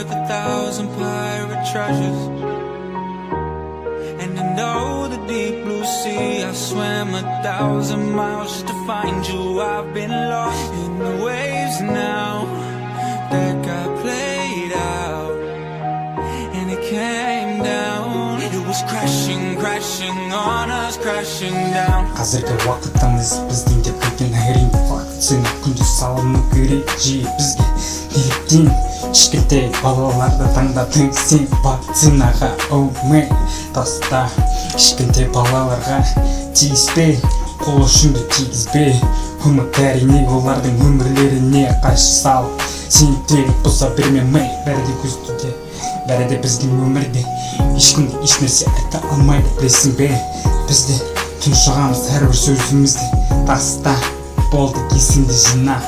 worth 1,000 pirate treasures. And I know the deep blue sea, I swam 1,000 miles just to find you. I've been lost in the waves now that got played out, and it came down. It was crashing, crashing on us, crashing down. Қазіргі уақыттамыз біздің деп білген әрине факт. Сені күнде салыну керек жиі бізге. Неліктен кішкентай балаларды таңдадың сен вакцинаға? Өмір таста кішкентай балаларға тиіспе, қол ұшыңды тигізбе. Үміт әрине олардың өмірлеріне қайшы сал. Сен тегіп болса бермей, бәрі де көзтуде, бәрі де біздің өмірде. Ешкімде ешнәрсе айта алмайды, білесің бе? Бізде тұншығамыз әрбір сөзімізде. Таста болды есіңді жина.